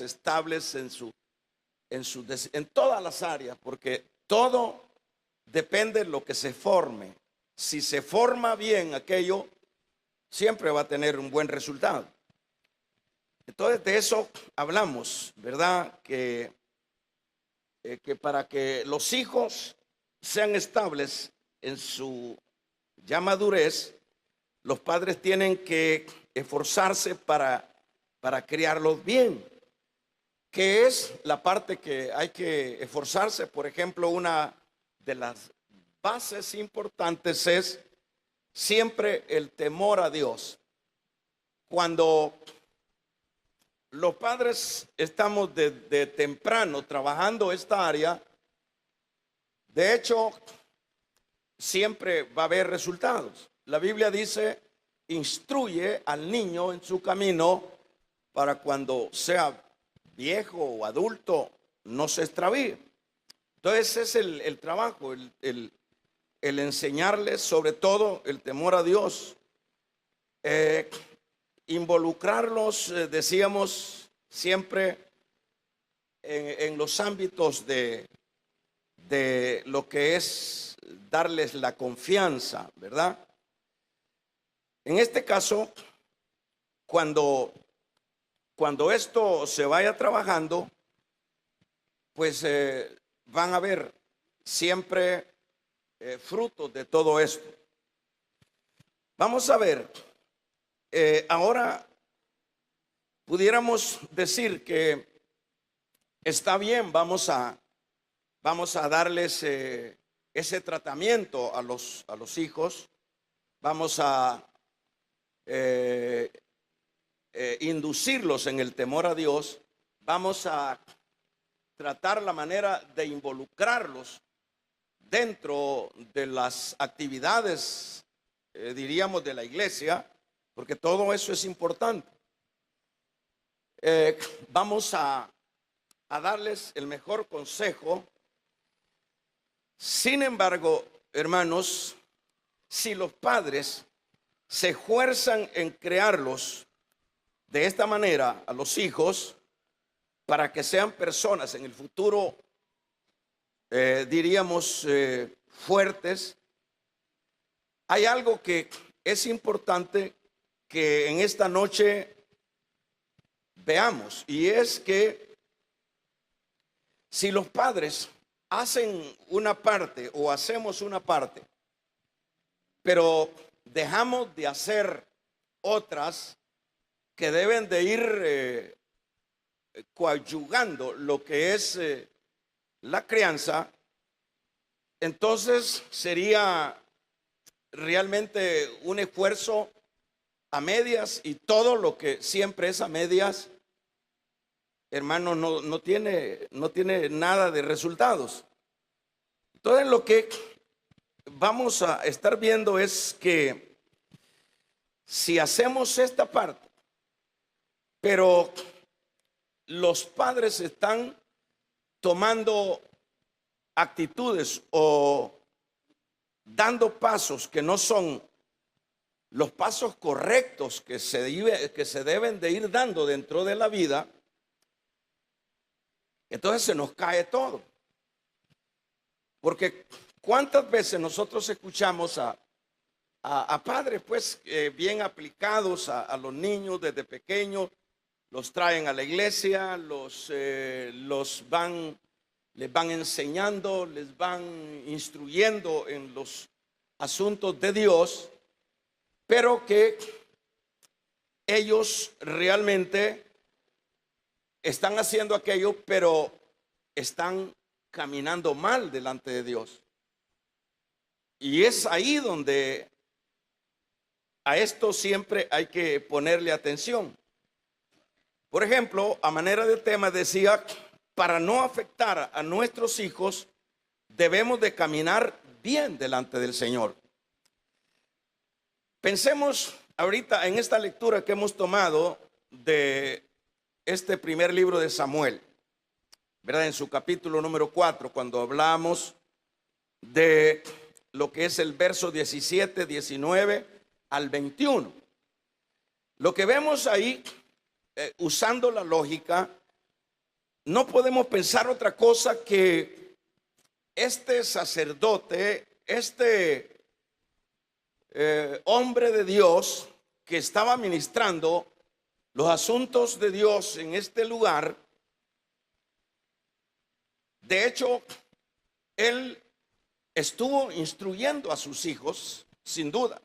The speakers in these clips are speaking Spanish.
estables en todas las áreas, porque todo depende de lo que se forme. Si se forma bien aquello, siempre va a tener un buen resultado. Entonces de eso hablamos, ¿verdad? Que para que los hijos sean estables en su ya madurez, los padres tienen que esforzarse para criarlos bien. ¿Qué es la parte que hay que esforzarse? Por ejemplo, una de las bases importantes es siempre el temor a Dios. Cuando los padres estamos de temprano trabajando esta área, de hecho, siempre va a haber resultados. La Biblia dice, instruye al niño en su camino para cuando sea viejo o adulto no se extravíe. Entonces ese es el trabajo, el enseñarles sobre todo el temor a Dios. Involucrarlos, decíamos, siempre en los ámbitos de lo que es darles la confianza, ¿verdad? En este caso, cuando esto se vaya trabajando, pues van a ver siempre frutos de todo esto. Vamos a ver, ahora pudiéramos decir que está bien, vamos a darles ese tratamiento a los hijos, vamos a inducirlos en el temor a Dios, vamos a tratar la manera de involucrarlos dentro de las actividades, diríamos, de la iglesia, porque todo eso es importante. Vamos a darles el mejor consejo. Sin embargo, hermanos, si los padres se esfuerzan en crearlos de esta manera a los hijos para que sean personas en el futuro, diríamos, fuertes, hay algo que es importante que en esta noche veamos, y es que si los padres hacen una parte o hacemos una parte, pero dejamos de hacer otras que deben de ir coadyuvando lo que es la crianza, entonces sería realmente un esfuerzo a medias, y todo lo que siempre es a medias, hermano, no tiene nada de resultados. Entonces lo que vamos a estar viendo es que si hacemos esta parte, pero los padres están tomando actitudes o dando pasos que no son los pasos correctos que se deben de ir dando dentro de la vida, entonces se nos cae todo. Porque cuántas veces nosotros escuchamos a padres pues bien aplicados a los niños desde pequeños, los traen a la iglesia, les van enseñando, les van instruyendo en los asuntos de Dios, pero que ellos realmente están haciendo aquello, pero están caminando mal delante de Dios. Y es ahí donde a esto siempre hay que ponerle atención. Por ejemplo, a manera de tema decía, para no afectar a nuestros hijos, debemos de caminar bien delante del Señor. Pensemos ahorita en esta lectura que hemos tomado de este primer libro de Samuel, ¿verdad? En su capítulo número 4, cuando hablamos de lo que es el verso 17, 19 al 21. Lo que vemos ahí, usando la lógica, no podemos pensar otra cosa que este sacerdote, este hombre de Dios que estaba ministrando los asuntos de Dios en este lugar, de hecho, él estuvo instruyendo a sus hijos, sin duda.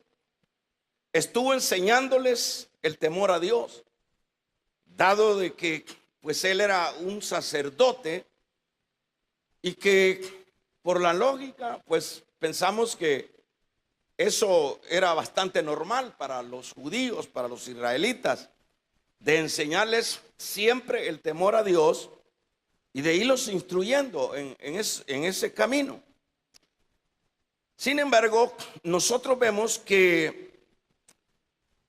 Estuvo enseñándoles el temor a Dios, dado de que pues él era un sacerdote y que por la lógica pues pensamos que eso era bastante normal para los judíos, para los israelitas, de enseñarles siempre el temor a Dios y de irlos instruyendo en ese camino. Sin embargo, nosotros vemos que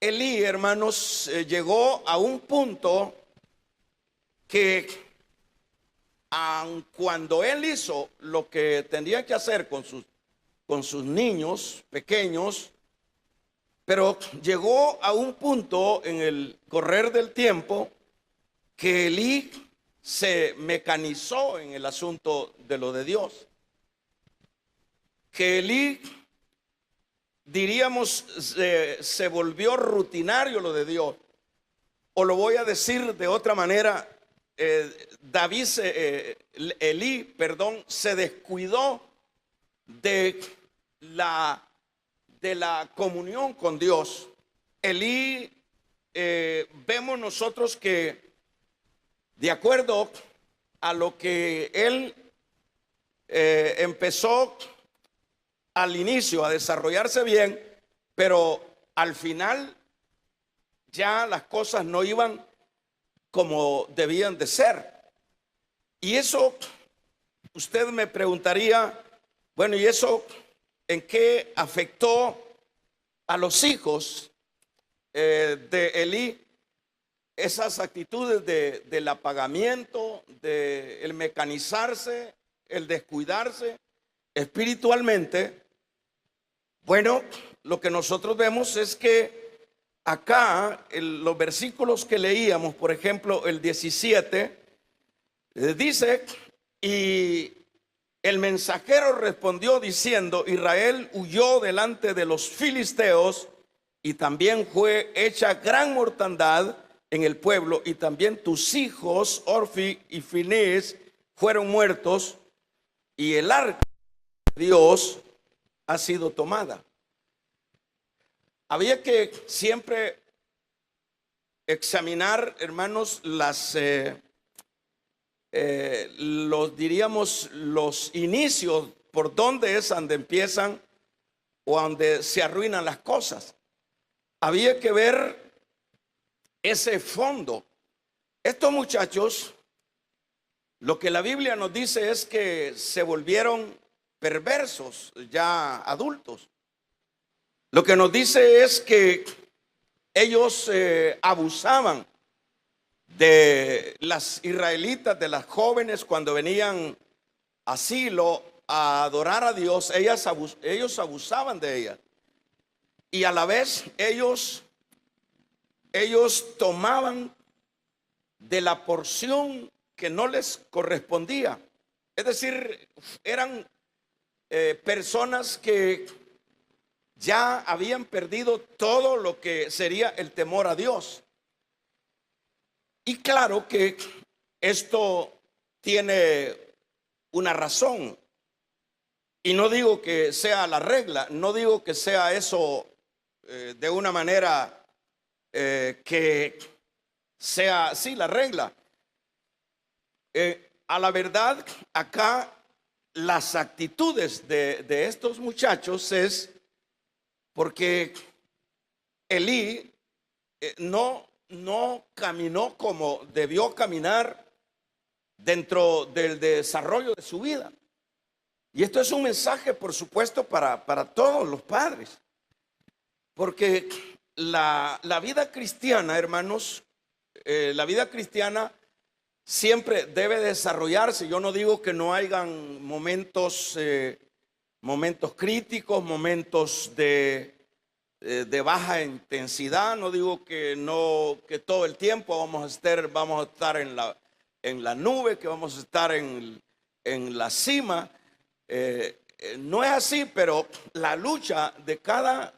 Elí, hermanos, llegó a un punto que aun cuando él hizo lo que tenía que hacer con sus niños pequeños, pero llegó a un punto en el correr del tiempo que Elí se mecanizó en el asunto de lo de Dios. Que Elí, diríamos, se volvió rutinario lo de Dios. O lo voy a decir de otra manera, Elí, se descuidó de la comunión con Dios. Elí, vemos nosotros que de acuerdo a lo que él empezó al inicio a desarrollarse bien, pero al final ya las cosas no iban como debían de ser. Y eso, usted me preguntaría, bueno, ¿y eso en qué afectó a los hijos de Elí? Esas actitudes del apagamiento, del mecanizarse, el descuidarse espiritualmente. Bueno, lo que nosotros vemos es que acá, en los versículos que leíamos, por ejemplo, el 17, dice, y el mensajero respondió diciendo, Israel huyó delante de los filisteos y también fue hecha gran mortandad en el pueblo, y también tus hijos, Orfi y Finés, fueron muertos, y el arca de Dios ha sido tomada. Había que siempre examinar, hermanos, los inicios, por dónde es donde empiezan o donde se arruinan las cosas. Había que ver ese fondo. Estos muchachos, lo que la Biblia nos dice es que se volvieron perversos, ya adultos. Lo que nos dice es que ellos abusaban de las israelitas, de las jóvenes cuando venían a asilo a adorar a Dios. Ellos abusaban de ellas. Y a la vez ellos tomaban de la porción que no les correspondía. Es decir, eran personas que ya habían perdido todo lo que sería el temor a Dios. Y claro que esto tiene una razón. Y no digo que sea la regla, no digo que sea eso de una manera que sea así la regla. A la verdad, acá las actitudes de estos muchachos es porque Elí no caminó como debió caminar dentro del desarrollo de su vida. Y esto es un mensaje, por supuesto, para todos los padres. Porque la vida cristiana, hermanos, la vida cristiana siempre debe desarrollarse. Yo no digo que no hayan momentos críticos, momentos de baja intensidad. No digo que todo el tiempo vamos a estar en la nube, que vamos a estar en la cima. No es así, pero la lucha de cada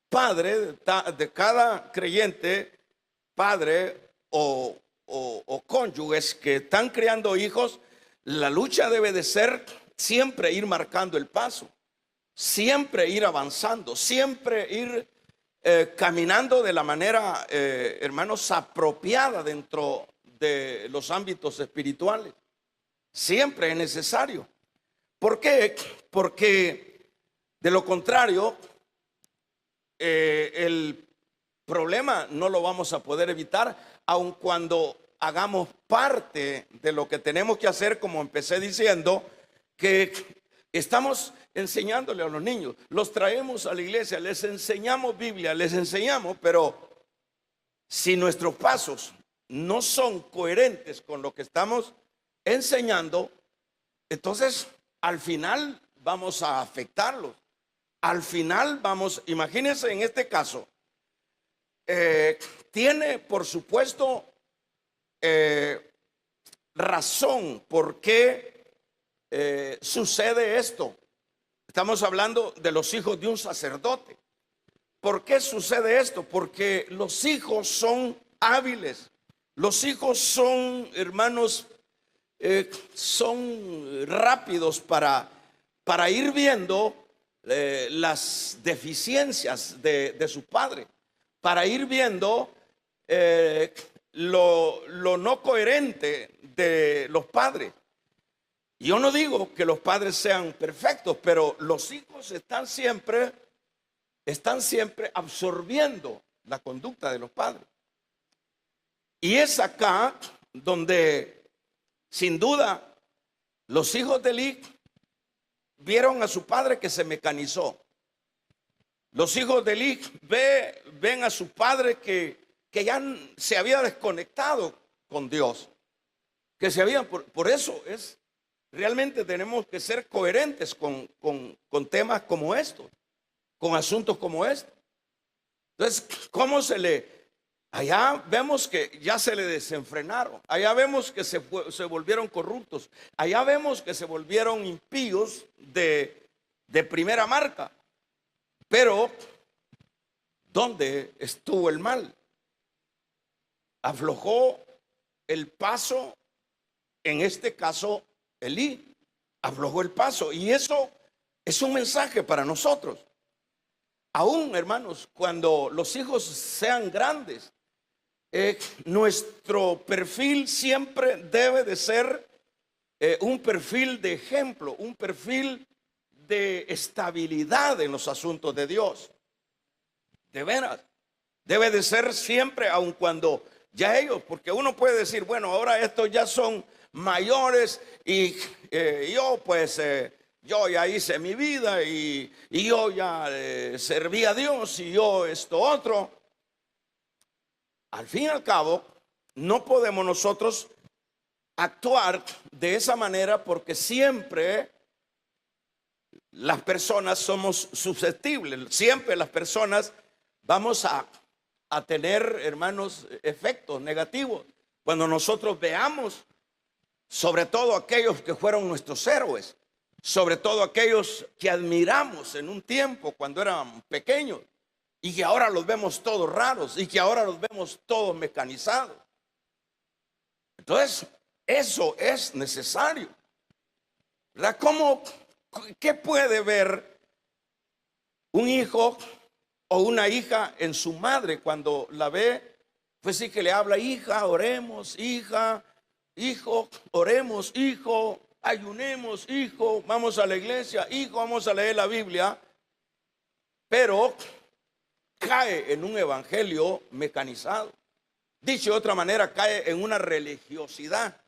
padre, de cada creyente, padre o cónyuges que están criando hijos, la lucha debe de ser siempre ir marcando el paso, siempre ir avanzando, siempre ir caminando de la manera, hermanos, apropiada dentro de los ámbitos espirituales. Siempre es necesario. ¿Por qué? Porque de lo contrario, el problema no lo vamos a poder evitar, aun cuando hagamos parte de lo que tenemos que hacer, como empecé diciendo, que estamos enseñándole a los niños, los traemos a la iglesia, les enseñamos Biblia, les enseñamos, pero si nuestros pasos no son coherentes con lo que estamos enseñando, entonces al final vamos a afectarlos. Al final vamos, imagínense en este caso, tiene por supuesto razón por qué sucede esto. Estamos hablando de los hijos de un sacerdote. ¿Por qué sucede esto? Porque los hijos son hábiles. Los hijos son, hermanos, son rápidos para ir viendo las deficiencias de su padre, para ir viendo lo no coherente de los padres. Yo no digo que los padres sean perfectos, pero los hijos están siempre absorbiendo la conducta de los padres. Y es acá donde, sin duda, los hijos de Eli vieron a su padre que se mecanizó. Los hijos de Eli ven a su padre que ya se había desconectado con Dios, que se había, por eso es, realmente tenemos que ser coherentes con temas como estos, con asuntos como estos. Entonces, ¿cómo allá vemos que ya se le desenfrenaron, allá vemos que se volvieron corruptos, allá vemos que se volvieron impíos de primera marca? Pero ¿dónde estuvo el mal? Aflojó el paso, en este caso Eli aflojó el paso, y eso es un mensaje para nosotros. Aún, hermanos, cuando los hijos sean grandes, nuestro perfil siempre debe de ser un perfil de ejemplo, un perfil de estabilidad en los asuntos de Dios. De veras, debe de ser siempre, aun cuando ya ellos, porque uno puede decir, bueno, ahora estos ya son mayores y yo ya hice mi vida y yo ya serví a Dios y yo esto otro. Al fin y al cabo, no podemos nosotros actuar de esa manera, porque siempre las personas somos susceptibles, siempre las personas vamos a tener, hermanos, efectos negativos cuando nosotros veamos, sobre todo aquellos que fueron nuestros héroes, sobre todo aquellos que admiramos en un tiempo cuando eran pequeños y que ahora los vemos todos raros y que ahora los vemos todos mecanizados. Entonces, eso es necesario, ¿verdad? ¿Qué puede ver un hijo o una hija en su madre cuando la ve? Pues sí, que le habla: hija, oremos; hija, hijo, oremos; hijo, ayunemos; hijo, vamos a la iglesia; hijo, vamos a leer la Biblia. Pero cae en un evangelio mecanizado. Dicho de otra manera, cae en una religiosidad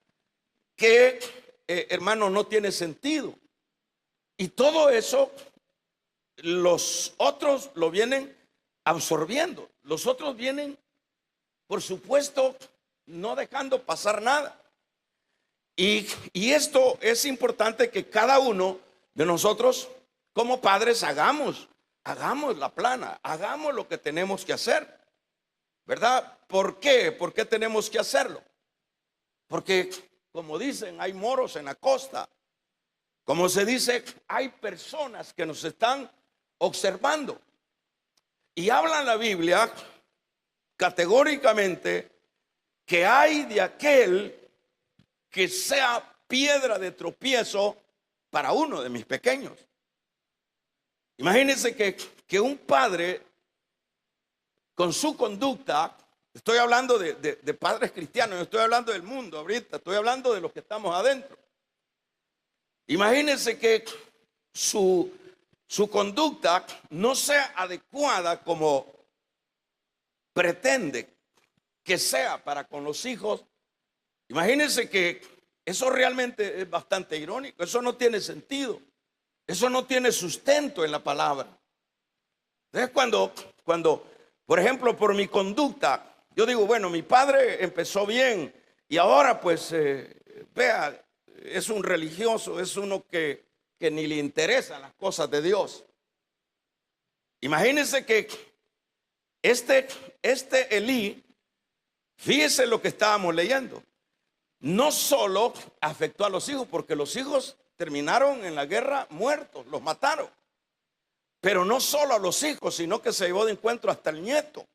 que, hermano, no tiene sentido. Y todo eso los otros lo vienen absorbiendo. Los otros vienen, por supuesto, no dejando pasar nada. Y esto es importante, que cada uno de nosotros como padres hagamos la plana, hagamos lo que tenemos que hacer, ¿verdad? ¿Por qué? ¿Por qué tenemos que hacerlo? Porque como dicen, hay moros en la costa. Como se dice, hay personas que nos están observando. Y habla la Biblia categóricamente que hay de aquel que sea piedra de tropiezo para uno de mis pequeños. Imagínense que un padre con su conducta, estoy hablando de padres cristianos, no estoy hablando del mundo ahorita, estoy hablando de los que estamos adentro. Imagínense que su conducta no sea adecuada como pretende que sea para con los hijos. Imagínense que eso realmente es bastante irónico, eso no tiene sentido, eso no tiene sustento en la palabra. Entonces cuando por ejemplo, por mi conducta, yo digo, bueno, mi padre empezó bien y ahora pues, vea, es un religioso, es uno que ni le interesan las cosas de Dios. Imagínense que este Elí, fíjese lo que estábamos leyendo, no solo afectó a los hijos, porque los hijos terminaron en la guerra muertos, los mataron. Pero no solo a los hijos, sino que se llevó de encuentro hasta el nieto.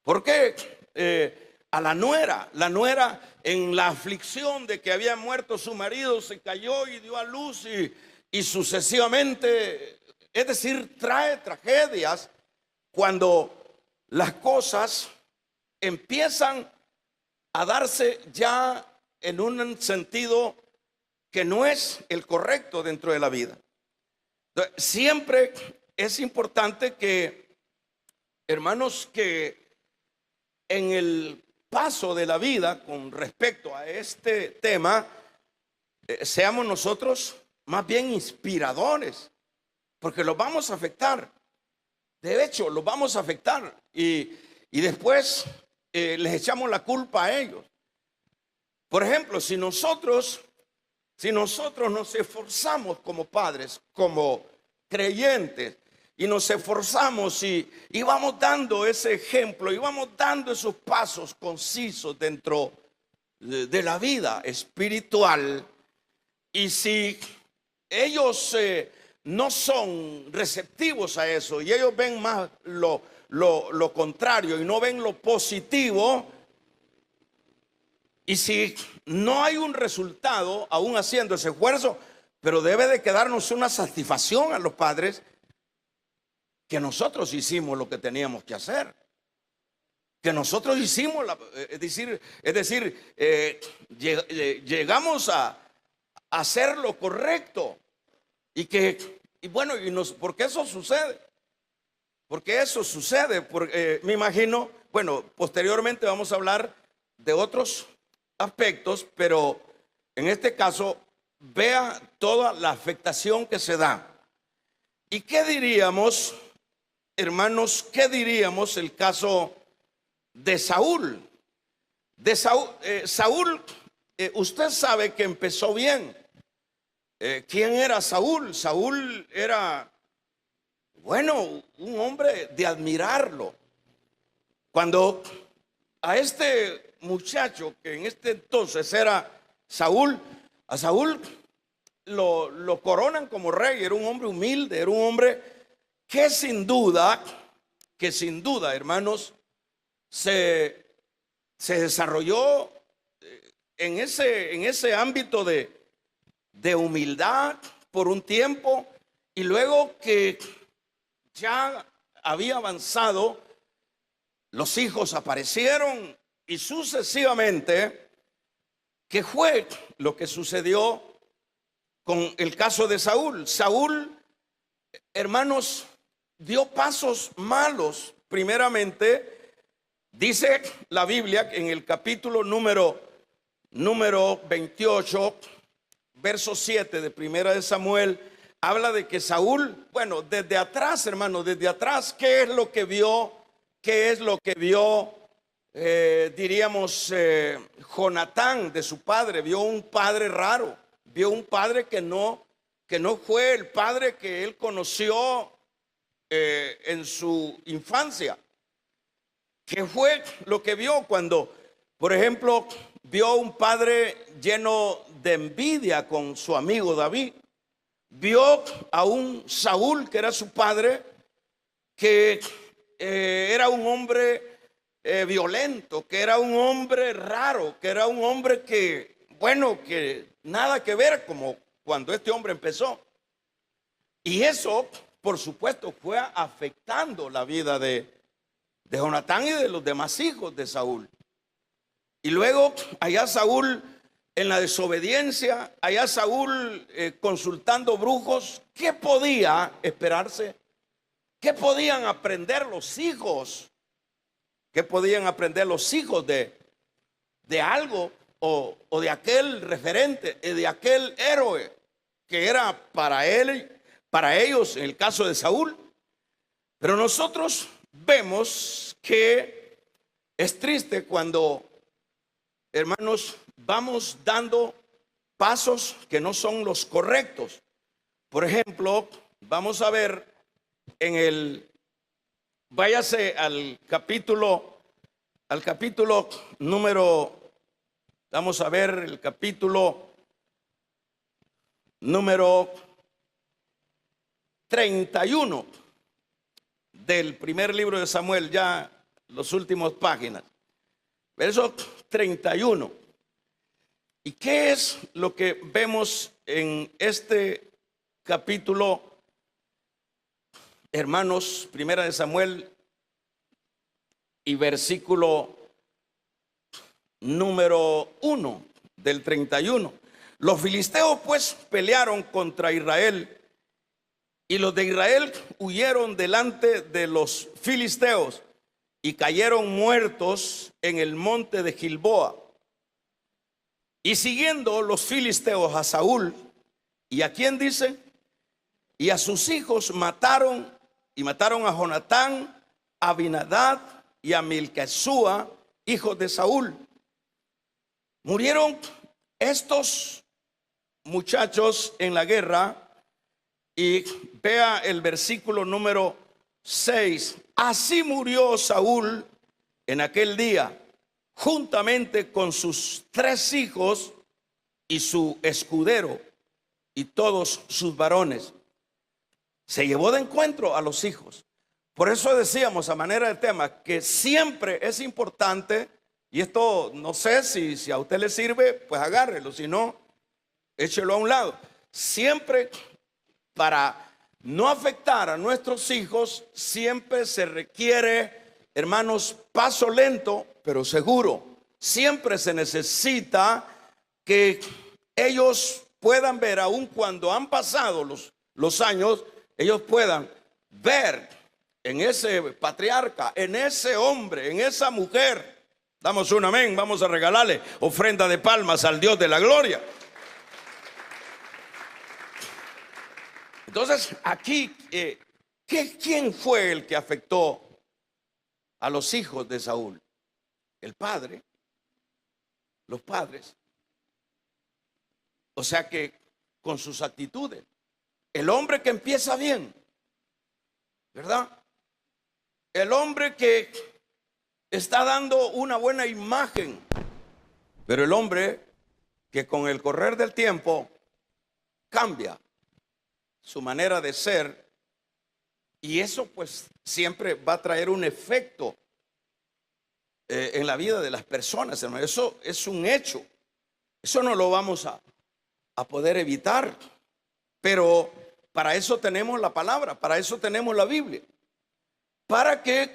¿Por qué? A la nuera en la aflicción de que había muerto su marido, se cayó y dio a luz y sucesivamente. Es decir, trae tragedias cuando las cosas empiezan a darse ya en un sentido que no es el correcto dentro de la vida. Siempre es importante que, hermanos, que en el paso de la vida con respecto a este tema, seamos nosotros más bien inspiradores, porque los vamos a afectar. De hecho, los vamos a afectar y después les echamos la culpa a ellos. Por ejemplo, si nosotros nos esforzamos como padres, como creyentes, y nos esforzamos y vamos dando ese ejemplo y vamos dando esos pasos concisos dentro de la vida espiritual, y si ellos no son receptivos a eso y ellos ven más lo contrario y no ven lo positivo, y si no hay un resultado aún haciendo ese esfuerzo, pero debe de quedarnos una satisfacción a los padres que nosotros hicimos lo que teníamos que hacer, que nosotros hicimos llegamos a hacer lo correcto y bueno, ¿por qué eso sucede? Porque eso sucede, porque me imagino, bueno, posteriormente vamos a hablar de otros aspectos, pero en este caso vea toda la afectación que se da. ¿Y qué diríamos, hermanos? ¿Qué diríamos el caso de Saúl? Saúl, usted sabe que empezó bien. ¿Quién era Saúl? Saúl era, bueno, un hombre de admirarlo. Cuando a este muchacho, que en este entonces era Saúl, a Saúl lo coronan como rey. Era un hombre humilde, era un hombre que sin duda, hermanos, se desarrolló en ese ámbito de humildad por un tiempo, y luego que ya había avanzado, los hijos aparecieron y sucesivamente, ¿qué fue lo que sucedió con el caso de Saúl? Saúl, hermanos, dio pasos malos. Primeramente, dice la Biblia en el capítulo número 28, verso 7 de Primera de Samuel, habla de que Saúl, bueno, desde atrás, hermanos, desde atrás, ¿qué es lo que vio? ¿Qué es lo que vio? Diríamos, Jonatán, de su padre. Vio un padre raro, vio un padre que no fue el padre que él conoció en su infancia. ¿Qué fue lo que vio cuando, por ejemplo, vio un padre lleno de envidia con su amigo David. Vio a un Saúl, que era su padre, que era un hombre violento, que era un hombre raro, que era un hombre que, bueno, que nada que ver como cuando este hombre empezó. Y eso, por supuesto, fue afectando la vida de Jonatán y de los demás hijos de Saúl. Y luego allá Saúl en la desobediencia, allá Saúl consultando brujos. ¿Qué podía esperarse? ¿Qué podían aprender los hijos? ¿Qué podían aprender los hijos de algo o de aquel referente, de aquel héroe que era para él, para ellos, en el caso de Saúl? Pero nosotros vemos que es triste cuando, hermanos, vamos dando pasos que no son los correctos. Por ejemplo, vamos a ver váyase al capítulo número, vamos a ver el capítulo número 31 del primer libro de Samuel, ya las últimas páginas, verso 31. ¿Y qué es lo que vemos en este capítulo, hermanos? Primera de Samuel y versículo número 1 del 31. Los filisteos pues pelearon contra Israel, y los de Israel huyeron delante de los filisteos y cayeron muertos en el monte de Gilboa. Y siguiendo los filisteos a Saúl, ¿y a quién dice? Y a sus hijos mataron, y mataron a Jonatán, a Abinadab y a Milcasúa, hijos de Saúl. Murieron estos muchachos en la guerra. Y vea el versículo número 6. Así murió Saúl en aquel día, juntamente con sus 3 hijos y su escudero y todos sus varones. Se llevó de encuentro a los hijos. Por eso decíamos, a manera de tema, que siempre es importante, y esto no sé si a usted le sirve, pues agárrelo, si no, échelo a un lado. Siempre, para no afectar a nuestros hijos, siempre se requiere, hermanos, paso lento pero seguro. Siempre se necesita que ellos puedan ver, aun cuando han pasado los años, ellos puedan ver en ese patriarca, en ese hombre, en esa mujer. Damos un amén. Vamos a regalarle ofrenda de palmas al Dios de la gloria. Entonces, aquí, ¿quién fue el que afectó a los hijos de Saúl? El padre, los padres. O sea que con sus actitudes, el hombre que empieza bien, ¿verdad? El hombre que está dando una buena imagen, pero el hombre que con el correr del tiempo cambia su manera de ser, y eso pues siempre va a traer un efecto en la vida de las personas, hermano. Eso es un hecho, eso no lo vamos a poder evitar, pero para eso tenemos la palabra, para eso tenemos la Biblia, para que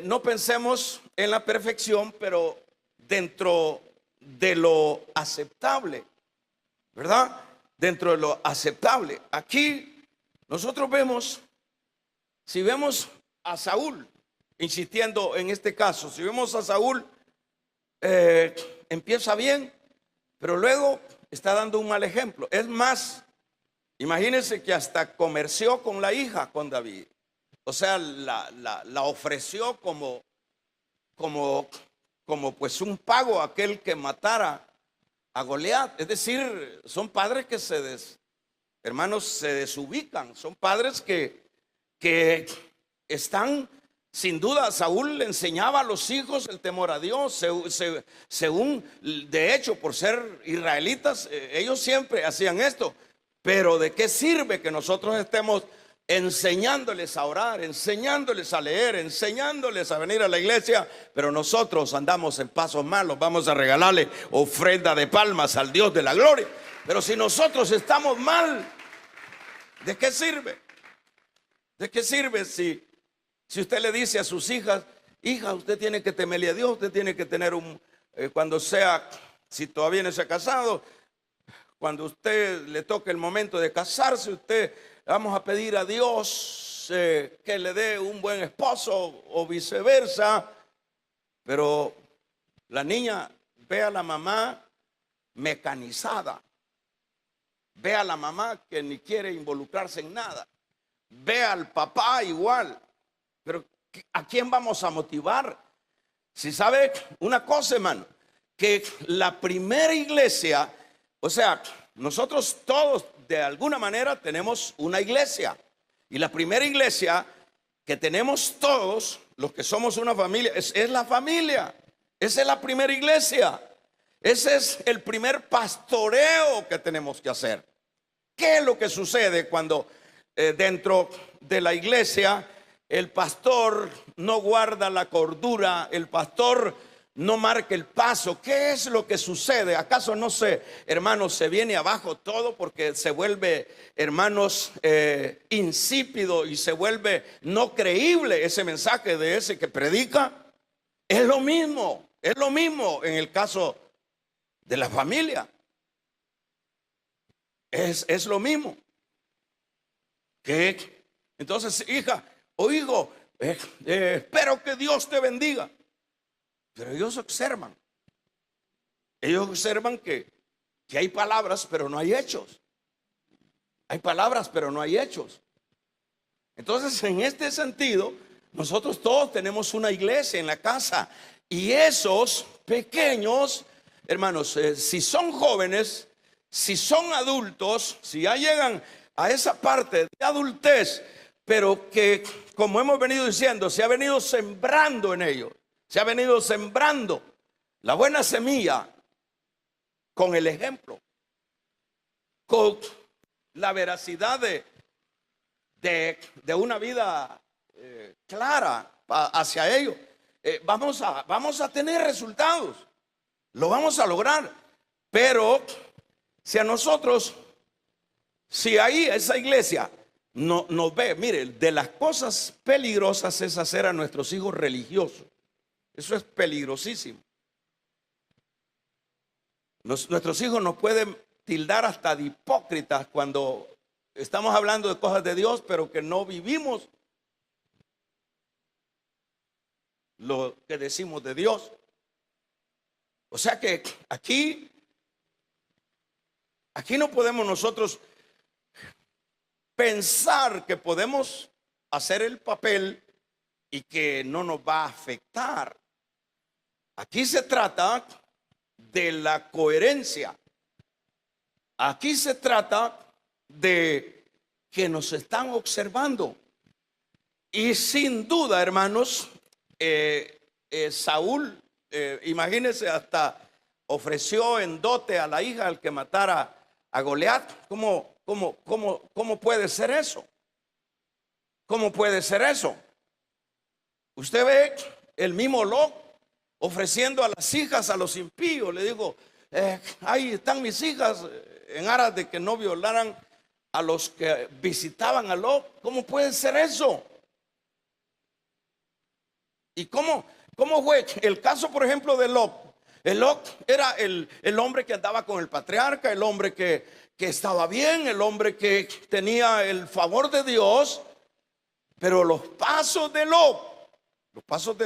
no pensemos en la perfección, pero dentro de lo aceptable, ¿verdad? Dentro de lo aceptable. Aquí nosotros vemos, si vemos a Saúl, insistiendo en este caso, si vemos a Saúl, empieza bien, pero luego está dando un mal ejemplo. Es más, imagínense que hasta comerció con la hija, con David. O sea, la ofreció como pues un pago a aquel que matara a Goliat. Es decir, son padres que hermanos, se desubican. Son padres que están Sin duda, Saúl le enseñaba a los hijos el temor a Dios, según, de hecho, por ser israelitas, ellos siempre hacían esto. Pero ¿de qué sirve que nosotros estemos enseñándoles a orar, enseñándoles a leer, enseñándoles a venir a la iglesia, pero nosotros andamos en pasos malos? Vamos a regalarle ofrenda de palmas al Dios de la gloria. Pero si nosotros estamos mal, ¿de qué sirve? ¿De qué sirve si usted le dice a sus hijas: hija, usted tiene que temerle a Dios, usted tiene que tener cuando sea, si todavía no se ha casado, cuando usted le toque el momento de casarse, usted, vamos a pedir a Dios que le dé un buen esposo o viceversa? Pero la niña ve a la mamá mecanizada, ve a la mamá que ni quiere involucrarse en nada, ve al papá igual. Pero ¿a quién vamos a motivar? Si sabe una cosa, hermano, que la primera iglesia, o sea, nosotros todos de alguna manera tenemos una iglesia. Y la primera iglesia que tenemos todos, los que somos una familia, es la familia. Esa es la primera iglesia. Ese es el primer pastoreo que tenemos que hacer. ¿Qué es lo que sucede cuando dentro de la iglesia el pastor no guarda la cordura, el pastor no marca el paso? ¿Qué es lo que sucede? ¿Acaso no se, hermanos, se viene abajo todo porque se vuelve, hermanos, insípido y se vuelve no creíble ese mensaje de ese que predica? Es lo mismo en el caso de la familia. Es lo mismo. Entonces, hija o hijo, espero que Dios te bendiga. Pero ellos observan que hay palabras pero no hay hechos. Hay palabras pero no hay hechos. Entonces, en este sentido, nosotros todos tenemos una iglesia en la casa. Y esos pequeños, hermanos, si son jóvenes, si son adultos, si ya llegan a esa parte de adultez, pero que, como hemos venido diciendo, se ha venido sembrando en ellos, se ha venido sembrando la buena semilla con el ejemplo, con la veracidad de una vida clara hacia ellos. Vamos a tener resultados, lo vamos a lograr. Pero si a nosotros, si ahí esa iglesia no nos ve, mire, de las cosas peligrosas es hacer a nuestros hijos religiosos. Eso es peligrosísimo. Nuestros hijos nos pueden tildar hasta de hipócritas cuando estamos hablando de cosas de Dios, pero que no vivimos lo que decimos de Dios. O sea que aquí no podemos nosotros pensar que podemos hacer el papel y que no nos va a afectar. Aquí se trata de la coherencia. Aquí se trata de que nos están observando. Y sin duda, hermanos, Saúl, imagínense, hasta ofreció en dote a la hija al que matara a Goliat. ¿Cómo puede ser eso? ¿Cómo puede ser eso? Usted ve el mismo Lot ofreciendo a las hijas a los impíos. Le digo, ahí están mis hijas, en aras de que no violaran a los que visitaban a Lot. ¿Cómo puede ser eso? ¿Y cómo fue el caso, por ejemplo, de Lot? Lot era el hombre que andaba con el patriarca, el hombre que estaba bien, el hombre que tenía el favor de Dios. Pero los pasos de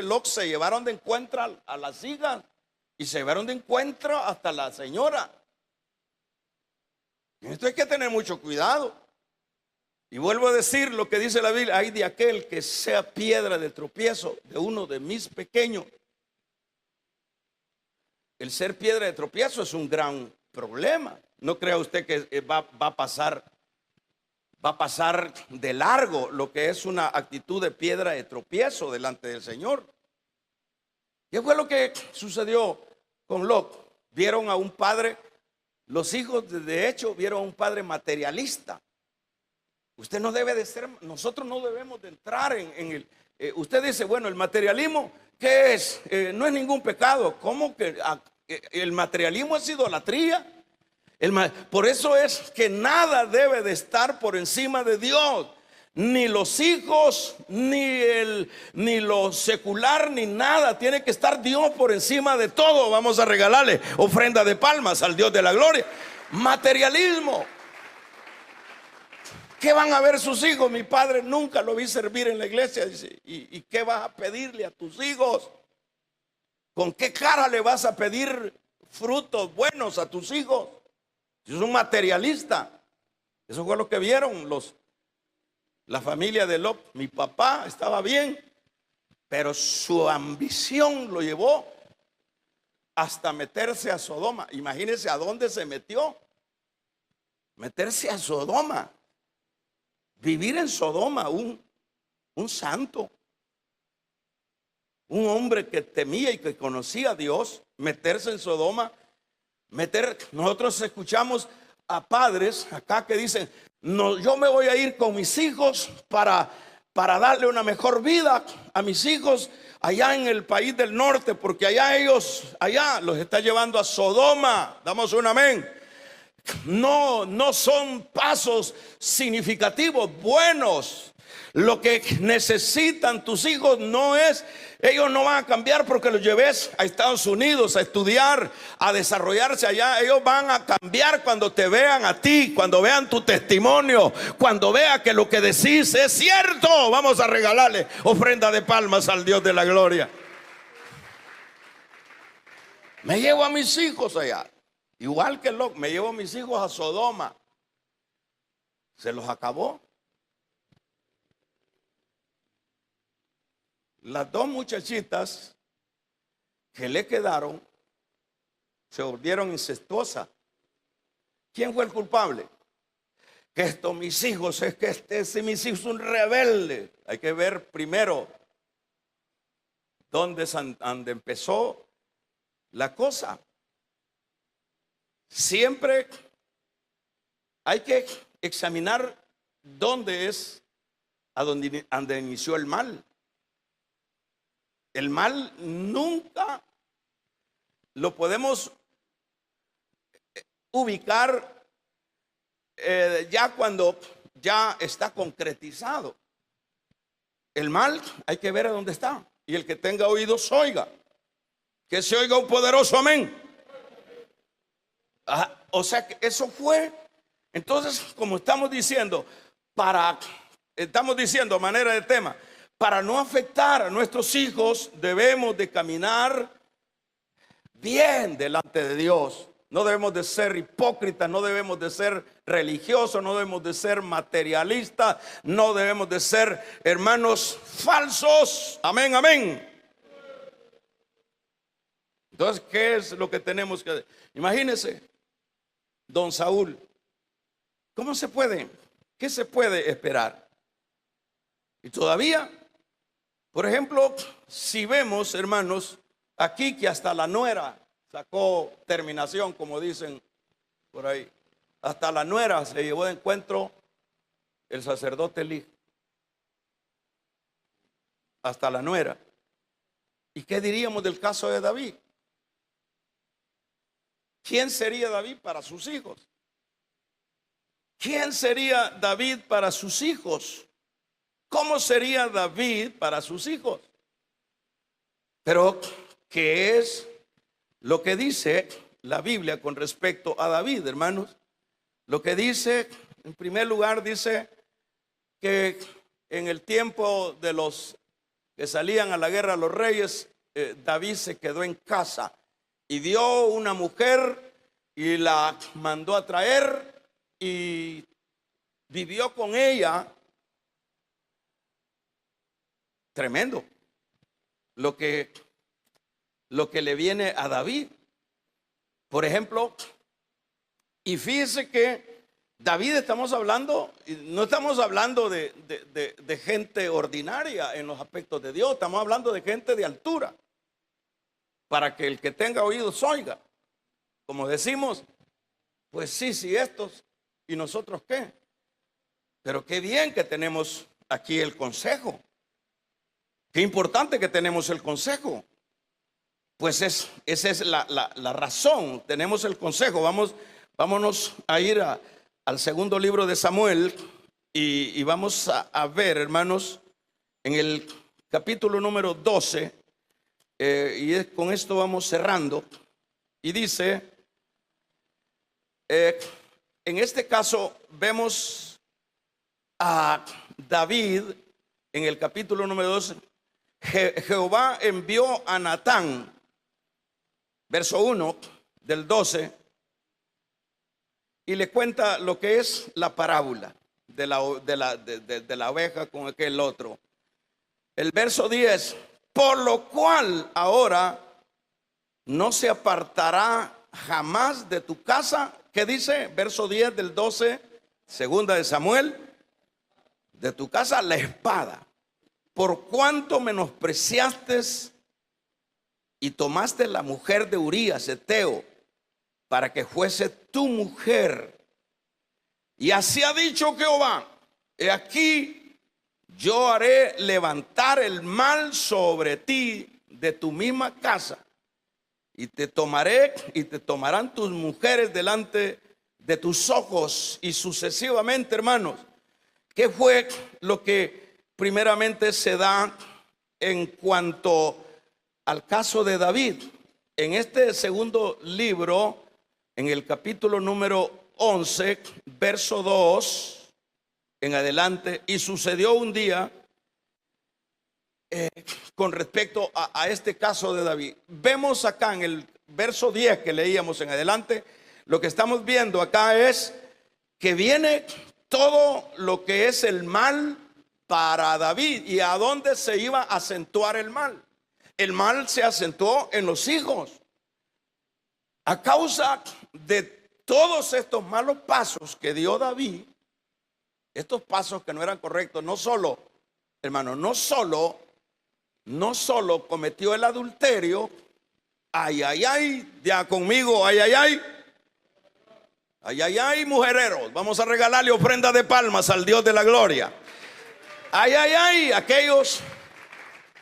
Lot se llevaron de encuentro a las hijas y se llevaron de encuentro hasta la señora. Y esto hay que tener mucho cuidado. Y vuelvo a decir lo que dice la Biblia: hay de aquel que sea piedra de tropiezo de uno de mis pequeños. El ser piedra de tropiezo es un gran problema. No crea usted que va a pasar va a pasar de largo lo que es una actitud de piedra de tropiezo delante del Señor. ¿Qué fue lo que sucedió con Lot? Vieron a un padre, los hijos de hecho vieron a un padre materialista. Usted no debe de ser, nosotros no debemos de entrar en el, usted dice, bueno, el materialismo, ¿qué es? No es ningún pecado. ¿Cómo que el materialismo es idolatría? Por eso es que nada debe de estar por encima de Dios. Ni los hijos, ni lo secular, ni nada. Tiene que estar Dios por encima de todo. Vamos a regalarle ofrenda de palmas al Dios de la gloria. Materialismo. ¿Qué van a ver sus hijos? Mi padre nunca lo vi servir en la iglesia. Dice, ¿y qué vas a pedirle a tus hijos? ¿Con qué cara le vas a pedir frutos buenos a tus hijos? Si es un materialista. Eso fue lo que vieron la familia de Lot. Mi papá estaba bien, pero su ambición lo llevó hasta meterse a Sodoma. Imagínense a dónde se metió. Meterse a Sodoma. Vivir en Sodoma, un santo, un hombre que temía y que conocía a Dios, meterse en Sodoma, nosotros escuchamos a padres acá que dicen, no, yo me voy a ir con mis hijos para darle una mejor vida a mis hijos allá en el país del norte, porque allá los está llevando a Sodoma. Damos un amén. No son pasos significativos, buenos. Lo que necesitan tus hijos no es, ellos no van a cambiar porque los lleves a Estados Unidos a estudiar, a desarrollarse allá. Ellos van a cambiar cuando te vean a ti, cuando vean tu testimonio, cuando vean que lo que decís es cierto. Vamos a regalarle ofrenda de palmas al Dios de la gloria. Me llevo a mis hijos allá. Igual que Lot, me llevo a mis hijos a Sodoma. Se los acabó. Las dos muchachitas que le quedaron se volvieron incestuosas. ¿Quién fue el culpable? Que estos mis hijos, es que mis hijos son rebeldes. Hay que ver primero dónde empezó la cosa. Siempre hay que examinar dónde es a donde inició el mal. El mal nunca lo podemos ubicar ya cuando ya está concretizado. El mal hay que ver a dónde está. Y el que tenga oídos oiga. Que se oiga un poderoso amén. O sea que eso fue. Entonces, como estamos diciendo a manera de tema, para no afectar a nuestros hijos debemos de caminar bien delante de Dios. No debemos de ser hipócritas, no debemos de ser religiosos, no debemos de ser materialistas, no debemos de ser hermanos falsos. Amén, amén. Entonces, ¿qué es lo que tenemos que hacer? Imagínense, don Saúl, ¿qué se puede esperar? Y todavía, por ejemplo, si vemos, hermanos, aquí que hasta la nuera sacó terminación, como dicen por ahí, hasta la nuera se llevó de encuentro el sacerdote Elí, hasta la nuera. ¿Y qué diríamos del caso de David? ¿Quién sería David para sus hijos? ¿Quién sería David para sus hijos? ¿Cómo sería David para sus hijos? Pero, ¿qué es lo que dice la Biblia con respecto a David, hermanos? Lo que dice, en primer lugar, dice que en el tiempo de los que salían a la guerra los reyes, David se quedó en casa y dio una mujer y la mandó a traer y vivió con ella. Tremendo lo que le viene a David. Por ejemplo, y fíjese que David, estamos hablando, no estamos hablando de gente ordinaria en los aspectos de Dios, estamos hablando de gente de altura, para que el que tenga oídos oiga. Como decimos, pues sí, estos, ¿y nosotros qué? Pero qué bien que tenemos aquí el consejo. Qué importante que tenemos el consejo. Pues esa es la razón. Tenemos el consejo. Vámonos a ir al segundo libro de Samuel y vamos a ver, hermanos, en el capítulo número 12. Con esto vamos cerrando. Y dice, en este caso vemos a David en el capítulo número 12. Jehová envió a Natán, verso 1 del 12, y le cuenta lo que es la parábola de la oveja con aquel otro. El verso 10, por lo cual ahora no se apartará jamás de tu casa. ¿Qué dice? Verso 10 del 12, segunda de Samuel, de tu casa la espada. Por cuanto menospreciaste y tomaste la mujer de Urías Eteo para que fuese tu mujer. Y así ha dicho Jehová: he aquí, yo haré levantar el mal sobre ti de tu misma casa, y te tomaré y te tomarán tus mujeres delante de tus ojos. Y sucesivamente, hermanos, ¿qué fue lo que primeramente se da en cuanto al caso de David? En este segundo libro, en el capítulo número 11, verso 2 en adelante, y sucedió un día con respecto a este caso de David. Vemos acá en el verso 10 que leíamos en adelante, lo que estamos viendo acá es que viene todo lo que es el mal para David. ¿Y a dónde se iba a acentuar el mal? El mal se acentuó en los hijos. A causa de todos estos malos pasos que dio David, estos pasos que no eran correctos, no solo, hermano, no solo cometió el adulterio, ya conmigo, mujereros, vamos a regalarle ofrenda de palmas al Dios de la gloria. Aquellos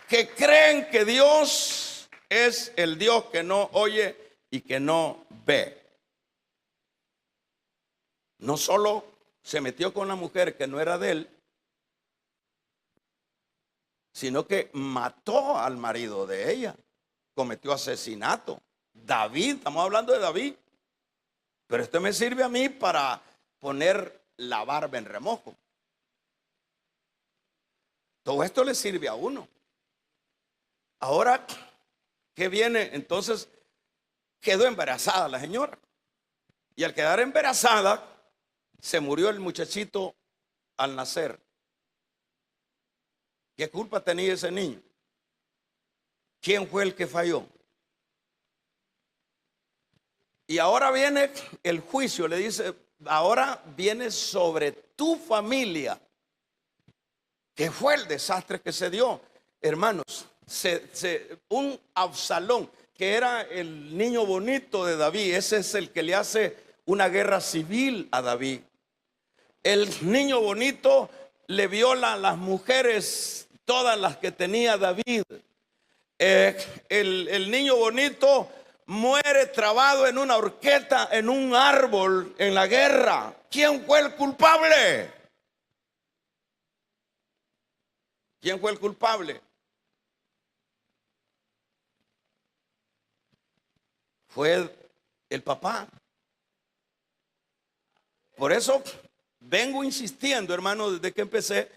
que creen que Dios es el Dios que no oye y que no ve. No solo se metió con la mujer que no era de él, sino que mató al marido de ella, cometió asesinato. David, estamos hablando de David, pero esto me sirve a mí para poner la barba en remojo. Todo esto le sirve a uno. Ahora, ¿qué viene? Entonces, quedó embarazada la señora. Y al quedar embarazada, se murió el muchachito al nacer. ¿Qué culpa tenía ese niño? ¿Quién fue el que falló? Y ahora viene el juicio, le dice, ahora viene sobre tu familia. ¿Qué fue el desastre que se dio? Hermanos, un Absalón, que era el niño bonito de David, ese es el que le hace una guerra civil a David. El niño bonito le viola a las mujeres, todas las que tenía David. El niño bonito muere trabado en una horqueta, en un árbol, en la guerra. ¿Quién fue el culpable? ¿Quién fue el culpable? Fue el papá. Por eso vengo insistiendo, hermano, desde que empecé,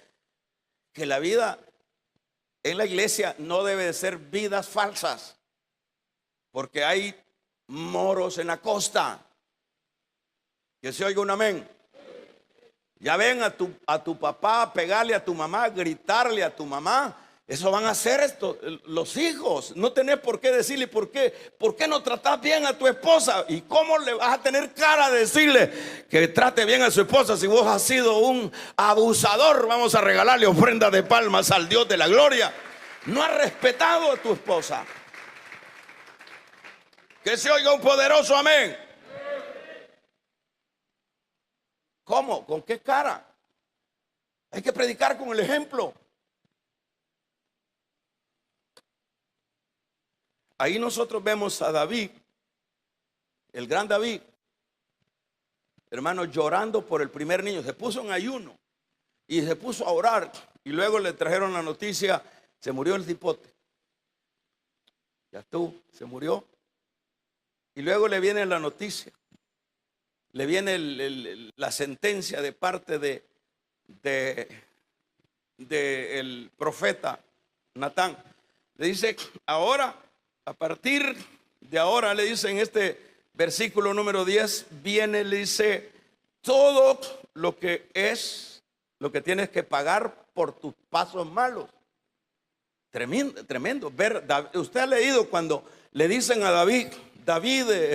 que la vida en la iglesia no debe de ser vidas falsas, porque hay moros en la costa. Que se oiga un amén. Ya ven a tu papá pegarle a tu mamá, gritarle a tu mamá, Eso van a hacer los hijos. No tenés por qué decirle por qué no tratás bien a tu esposa. ¿Y cómo le vas a tener cara de decirle que trate bien a su esposa si vos has sido un abusador? Vamos a regalarle ofrenda de palmas al Dios de la gloria. No has respetado a tu esposa. Que se oiga un poderoso amén. ¿Cómo? ¿Con qué cara? Hay que predicar con el ejemplo. Ahí nosotros vemos a David, el gran David, hermano, llorando por el primer niño. Se puso en ayuno y se puso a orar. Y luego le trajeron la noticia: se murió el cipote. Ya estuvo, se murió. Y luego le viene la noticia, le viene la sentencia de parte del profeta Natán. Le dice: ahora, a partir de ahora, le dice en este versículo número 10, viene, le dice, todo lo que tienes que pagar por tus pasos malos. Tremendo, tremendo. Usted ha leído cuando le dicen a David,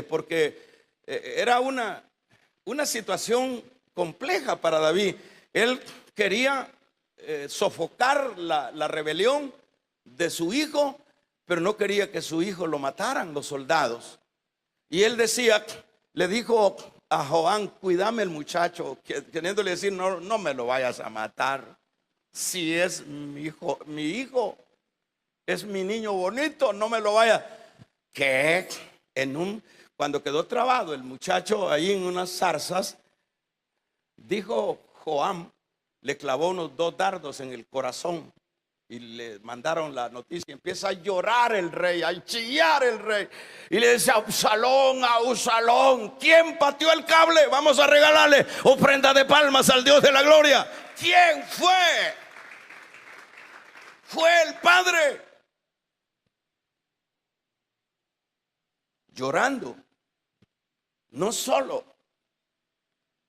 porque era una situación compleja para David. Él quería sofocar la rebelión de su hijo, pero no quería que su hijo lo mataran los soldados. Y él le dijo a Joab: cuídame el muchacho, queriéndole decir, no me lo vayas a matar. Si es mi hijo, es mi niño bonito, no me lo vaya. Que cuando quedó trabado el muchacho ahí en unas zarzas, dijo Joab, le clavó unos 2 dardos en el corazón. Y le mandaron la noticia. Empieza a llorar el rey, a chillar el rey. Y le dice: Absalón, ¿quién pateó el cable? Vamos a regalarle ofrenda de palmas al Dios de la gloria. ¿Quién fue? Fue el padre. Llorando. No solo,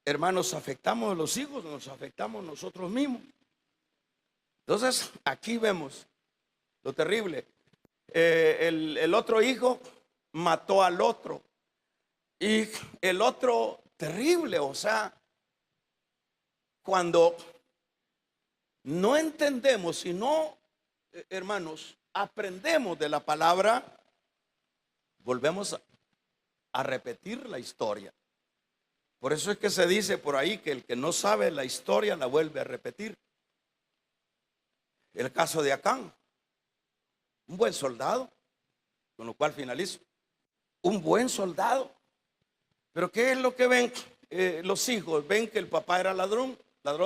hermanos, afectamos a los hijos, nos afectamos nosotros mismos. Entonces, aquí vemos lo terrible. El otro hijo mató al otro. Y el otro terrible, o sea, cuando no entendemos, si no, hermanos, aprendemos de la palabra, volvemos a repetir la historia. Por eso es que se dice por ahí que el que no sabe la historia la vuelve a repetir. El caso de Acán, un buen soldado, con lo cual finalizo. Un buen soldado. Pero ¿qué es lo que ven los hijos? Ven que el papá era ladrón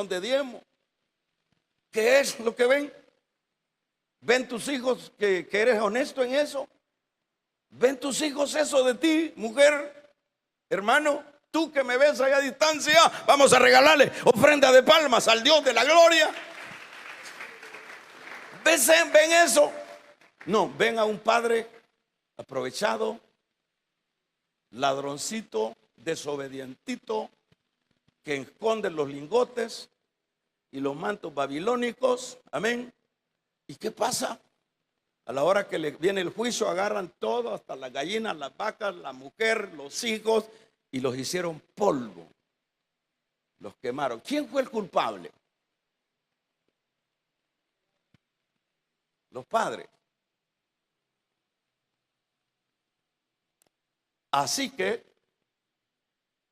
de diezmo. ¿Qué es lo que ven? ¿Ven tus hijos que eres honesto en eso? ¿Ven tus hijos eso de ti, mujer, hermano? Tú que me ves allá a distancia, vamos a regalarle ofrenda de palmas al Dios de la gloria. ¿Ven eso? No, ven a un padre aprovechado, ladroncito, desobedientito, que esconde los lingotes y los mantos babilónicos. Amén. ¿Y qué pasa? A la hora que le viene el juicio, agarran todo, hasta las gallinas, las vacas, la mujer, los hijos, y los hicieron polvo. Los quemaron. ¿Quién fue el culpable? Los padres. Así que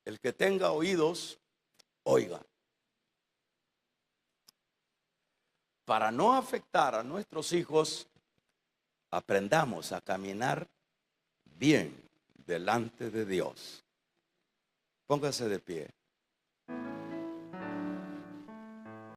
el que tenga oídos, oiga. Para no afectar a nuestros hijos, aprendamos a caminar bien delante de Dios. Póngase de pie.